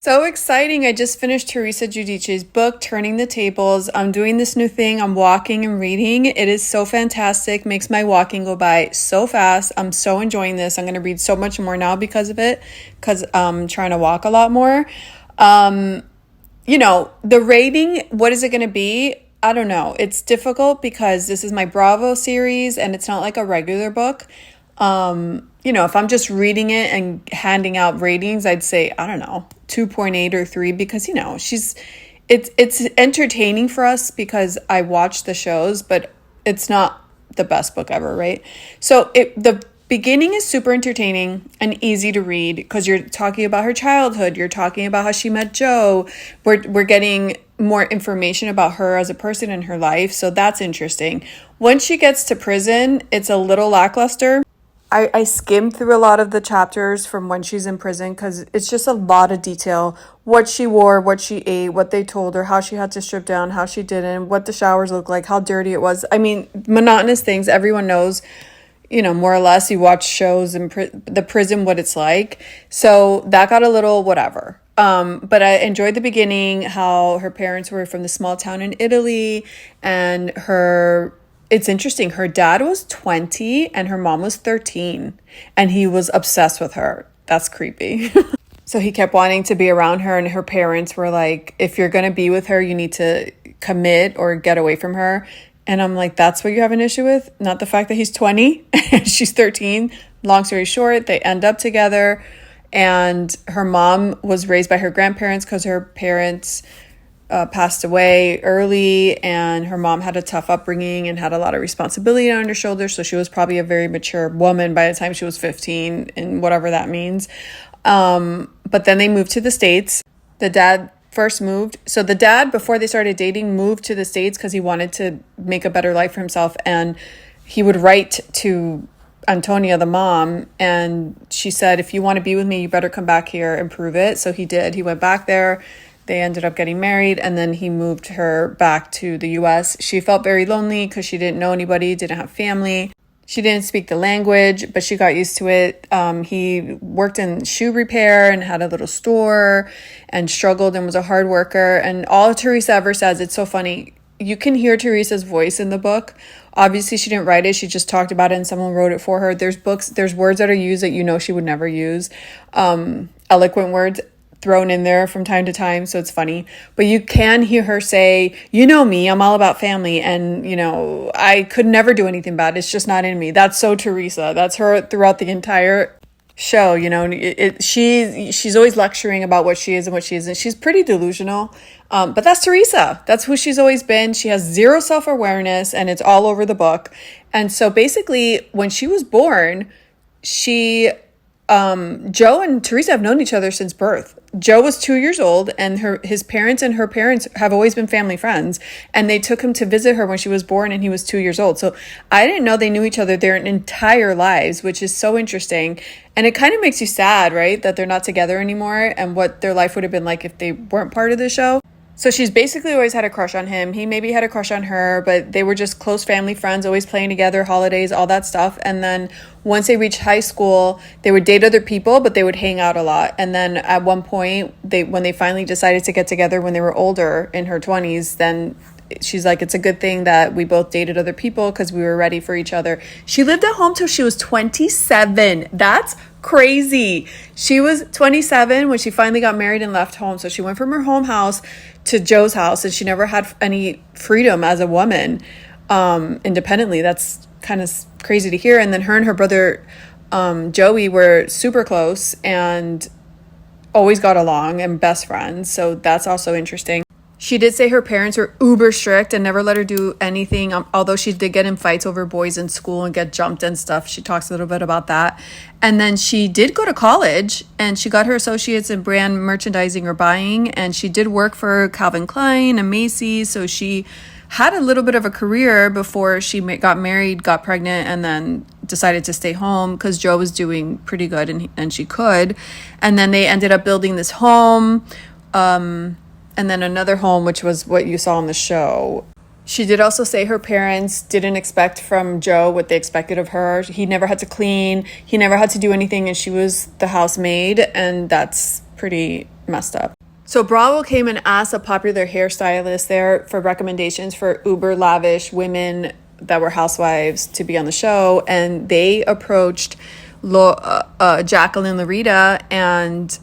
So exciting. I just finished Teresa Giudice's book, Turning the Tables. I'm doing this new thing. I'm walking and reading. It is so fantastic. Makes my walking go by so fast. I'm so enjoying this. I'm going to read so much more now because of it, because I'm trying to walk a lot more. Um, the rating, what is it going to be? I don't know. It's difficult because this is my Bravo series and it's not like a regular book. If I'm just reading it and handing out ratings, I'd say, I don't know, 2.8 or 3 because, it's entertaining for us because I watch the shows, but it's not the best book ever, right? So the beginning is super entertaining and easy to read because you're talking about her childhood. You're talking about how she met Joe. We're getting more information about her as a person in her life. So that's interesting. Once she gets to prison, it's a little lackluster. I skimmed through a lot of the chapters from when she's in prison because it's just a lot of detail. What she wore, what she ate, what they told her, how she had to strip down, how she didn't, what the showers looked like, how dirty it was. I mean, monotonous things everyone knows, more or less. You watch shows in the prison, what it's like. So that got a little whatever. But I enjoyed the beginning, how her parents were from the small town in Italy and it's interesting. Her dad was 20 and her mom was 13 and he was obsessed with her. That's creepy. So he kept wanting to be around her and her parents were like, if you're going to be with her, you need to commit or get away from her. And I'm like, that's what you have an issue with? Not the fact that he's 20 and she's 13. Long story short, they end up together and her mom was raised by her grandparents because her parents passed away early and her mom had a tough upbringing and had a lot of responsibility on her shoulders. So she was probably a very mature woman by the time she was 15 and whatever that means. But then they moved to the States. The dad first moved. So the dad, before they started dating, moved to the States because he wanted to make a better life for himself. And he would write to Antonia, the mom, and she said, if you want to be with me, you better come back here and prove it. So he did. He went back there. They ended up getting married and then he moved her back to the US. She felt very lonely because she didn't know anybody, didn't have family. She didn't speak the language, but she got used to it. He worked in shoe repair and had a little store and struggled and was a hard worker. And all Teresa ever says, it's so funny. You can hear Teresa's voice in the book. Obviously, she didn't write it. She just talked about it and someone wrote it for her. There's words that are used that she would never use. Eloquent words thrown in there from time to time, so it's funny. But you can hear her say, me, I'm all about family, and I could never do anything bad. It's just not in me. That's so Teresa. That's her throughout the entire show. She's always lecturing about what she is and what she isn't. She's pretty delusional, but that's Teresa. That's who she's always been. She has zero self-awareness, and it's all over the book. And so basically, when she was born, Joe and Teresa have known each other since birth. Joe was 2 years old and his parents and her parents have always been family friends. And they took him to visit her when she was born and he was 2 years old. So I didn't know they knew each other their entire lives, which is so interesting. And it kind of makes you sad, right? That they're not together anymore and what their life would have been like if they weren't part of the show. So she's basically always had a crush on him. He maybe had a crush on her, but they were just close family friends, always playing together, holidays, all that stuff. And then once they reached high school, they would date other people, but they would hang out a lot. And then at one point, when they finally decided to get together when they were older in her 20s, then she's like, it's a good thing that we both dated other people because we were ready for each other. She lived at home till she was 27. That's crazy. She was 27 when she finally got married and left home. So she went from her home house to Joe's house and she never had any freedom as a woman independently. That's kind of crazy to hear. And then her and her brother Joey were super close and always got along and best friends. So that's also interesting. She did say her parents were uber strict and never let her do anything, although she did get in fights over boys in school and get jumped and stuff. She talks a little bit about that. And then she did go to college and she got her associates in brand merchandising or buying. And she did work for Calvin Klein and Macy's. So she had a little bit of a career before she got married, got pregnant, and then decided to stay home because Joe was doing pretty good and she could. And then they ended up building this home. And then another home, which was what you saw on the show. She did also say her parents didn't expect from Joe what they expected of her. He never had to clean. He never had to do anything, and she was the housemaid, and that's pretty messed up. So Bravo came and asked a popular hairstylist there for recommendations for uber lavish women that were housewives to be on the show, and they approached Jacqueline Larita and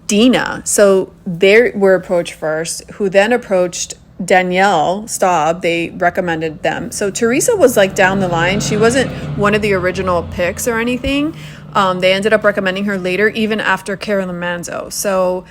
Dina. So they were approached first, who then approached Danielle Staub. They recommended them. So Teresa was like down the line. She wasn't one of the original picks or anything. They ended up recommending her later, even after Carolyn Manzo. So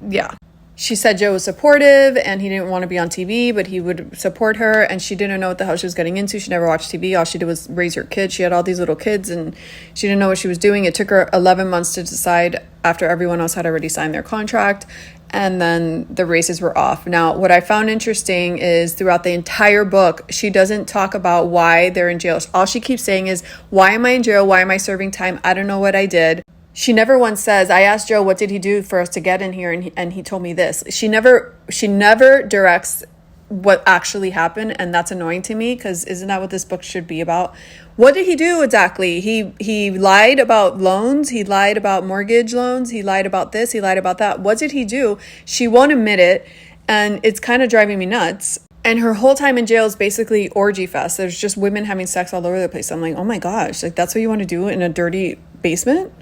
yeah. She said Joe was supportive and he didn't want to be on TV, but he would support her, and she didn't know what the hell she was getting into. She never watched TV. All she did was raise her kids. She had all these little kids and she didn't know what she was doing. It took her 11 months to decide after everyone else had already signed their contract, and then the races were off. Now, what I found interesting is throughout the entire book, she doesn't talk about why they're in jail. All she keeps saying is, why am I in jail? Why am I serving time? I don't know what I did. She never once says, I asked Joe, what did he do for us to get in here? And he told me this. She never directs what actually happened. And that's annoying to me, because isn't that what this book should be about? What did he do exactly? He lied about loans. He lied about mortgage loans. He lied about this. He lied about that. What did he do? She won't admit it. And it's kind of driving me nuts. And her whole time in jail is basically orgy fest. There's just women having sex all over the place. I'm like, oh my gosh, like that's what you want to do in a dirty basement?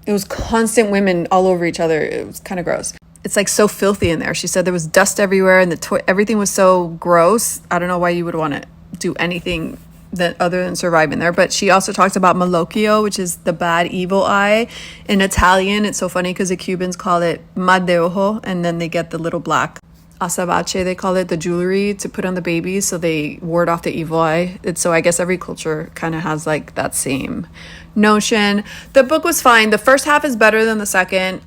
It was constant women all over each other. It was kind of gross. It's like so filthy in there. She said there was dust everywhere and everything was so gross. I don't know why you would want to do anything other than survive in there. But she also talks about malocchio, which is the bad evil eye. In Italian, it's so funny because the Cubans call it mal de ojo, and then they get the little black asabache, they call it, the jewelry to put on the babies so they ward off the evil eye. So I guess every culture kind of has like that same notion. The book was fine. The first half is better than the second.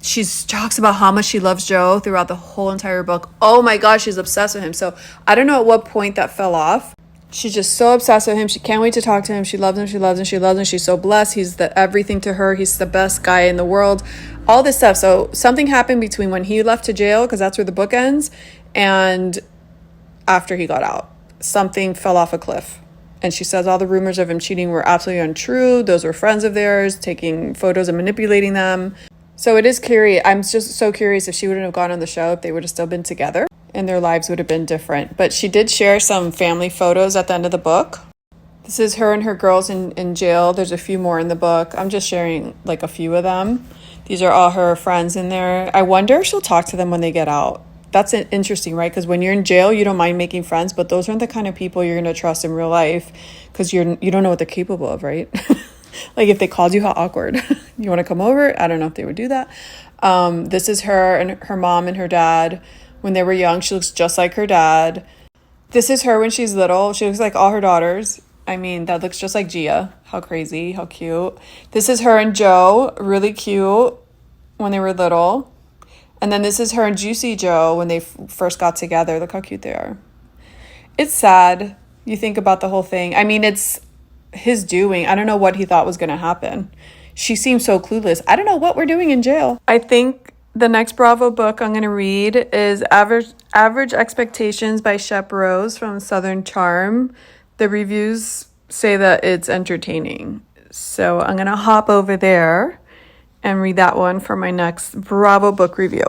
She talks about how much she loves Joe throughout the whole entire book. Oh my gosh, she's obsessed with him. So I don't know at what point that fell off. She's just so obsessed with him. She can't wait to talk to him. She loves him. She loves him. She loves him. She's so blessed. He's the everything to her. He's the best guy in the world. All this stuff. So something happened between when he left to jail, because that's where the book ends, and after he got out. Something fell off a cliff. And she says all the rumors of him cheating were absolutely untrue. Those were friends of theirs, taking photos and manipulating them. So it is curious. I'm just so curious if she wouldn't have gone on the show, if they would have still been together and their lives would have been different. But she did share some family photos at the end of the book. This is her and her girls in jail. There's a few more in the book. I'm just sharing like a few of them. These are all her friends in there. I wonder if she'll talk to them when they get out. That's interesting, right? Because when you're in jail, you don't mind making friends, but those aren't the kind of people you're going to trust in real life, because you don't know what they're capable of, right? Like if they called you, how awkward. You want to come over? I don't know if they would do that. This is her and her mom and her dad when they were young. She looks just like her dad. This is her when she's little. She looks like all her daughters. I mean, that looks just like Gia. How crazy, how cute. This is her and Joe, really cute when they were little. And then this is her and Juicy Joe when they first got together. Look how cute they are. It's sad. You think about the whole thing. I mean, it's his doing. I don't know what he thought was going to happen. She seems so clueless. I don't know what we're doing in jail. I think the next Bravo book I'm going to read is Average Expectations by Shep Rose from Southern Charm. The reviews say that it's entertaining. So I'm going to hop over there and read that one for my next Bravo book review.